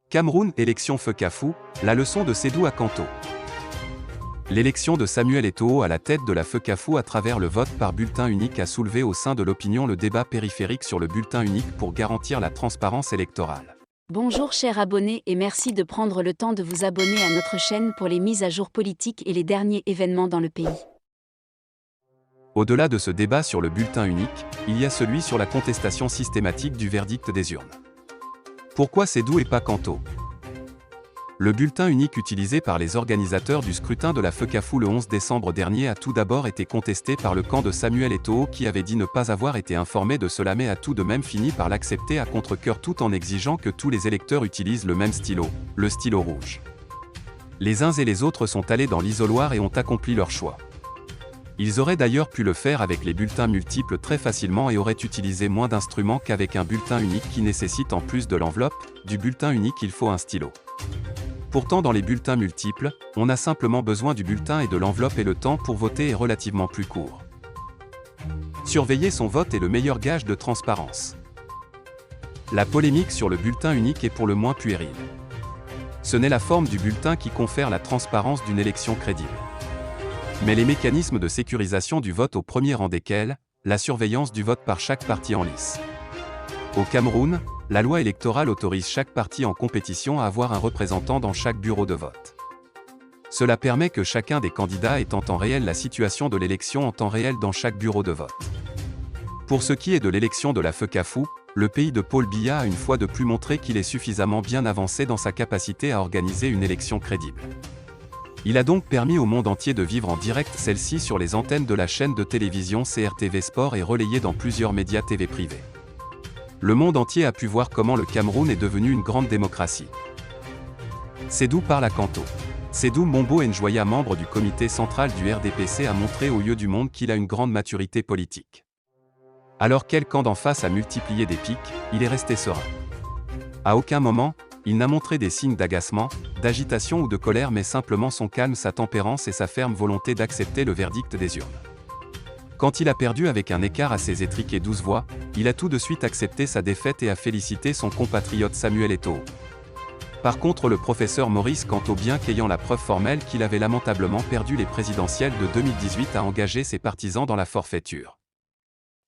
Cameroun, élection Fekafou, la leçon de Sédou à Kanto. L'élection de Samuel Eto'o à la tête de la Fekafou à travers le vote par bulletin unique a soulevé au sein de l'opinion le débat périphérique sur le bulletin unique pour garantir la transparence électorale. Bonjour chers abonnés et merci de prendre le temps de vous abonner à notre chaîne pour les mises à jour politiques et les derniers événements dans le pays. Au-delà de ce débat sur le bulletin unique, il y a celui sur la contestation systématique du verdict des urnes. Pourquoi Sédou et pas Kanto? Le bulletin unique utilisé par les organisateurs du scrutin de la Fekafou le 11 décembre dernier a tout d'abord été contesté par le camp de Samuel Eto'o qui avait dit ne pas avoir été informé de cela mais a tout de même fini par l'accepter à contre-cœur tout en exigeant que tous les électeurs utilisent le même stylo, le stylo rouge. Les uns et les autres sont allés dans l'isoloir et ont accompli leur choix. Ils auraient d'ailleurs pu le faire avec les bulletins multiples très facilement et auraient utilisé moins d'instruments qu'avec un bulletin unique qui nécessite en plus de l'enveloppe, du bulletin unique il faut un stylo. Pourtant dans les bulletins multiples, on a simplement besoin du bulletin et de l'enveloppe et le temps pour voter est relativement plus court. Surveiller son vote est le meilleur gage de transparence. La polémique sur le bulletin unique est pour le moins puérile. Ce n'est la forme du bulletin qui confère la transparence d'une élection crédible. Mais les mécanismes de sécurisation du vote au premier rang desquels, la surveillance du vote par chaque parti en lice. Au Cameroun, la loi électorale autorise chaque parti en compétition à avoir un représentant dans chaque bureau de vote. Cela permet que chacun des candidats ait en temps réel la situation de l'élection en temps réel dans chaque bureau de vote. Pour ce qui est de l'élection de la Fekafou, le pays de Paul Biya a une fois de plus montré qu'il est suffisamment bien avancé dans sa capacité à organiser une élection crédible. Il a donc permis au monde entier de vivre en direct celle-ci sur les antennes de la chaîne de télévision CRTV Sport et relayée dans plusieurs médias TV privés. Le monde entier a pu voir comment le Cameroun est devenu une grande démocratie. Sédou parle à Kanto. Sédou Mombo Njoya, membre du comité central du RDPC, a montré aux yeux du monde qu'il a une grande maturité politique. Alors quel camp d'en face a multiplié des pics, il est resté serein. À aucun moment, il n'a montré des signes d'agacement, d'agitation ou de colère mais simplement son calme, sa tempérance et sa ferme volonté d'accepter le verdict des urnes. Quand il a perdu avec un écart assez étriqué 12 voix, il a tout de suite accepté sa défaite et a félicité son compatriote Samuel Eto'o. Par contre le professeur Maurice Kanto, bien qu'ayant la preuve formelle qu'il avait lamentablement perdu les présidentielles de 2018, a engagé ses partisans dans la forfaiture.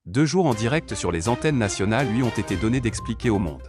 2 jours en direct sur les antennes nationales lui ont été donnés d'expliquer au monde.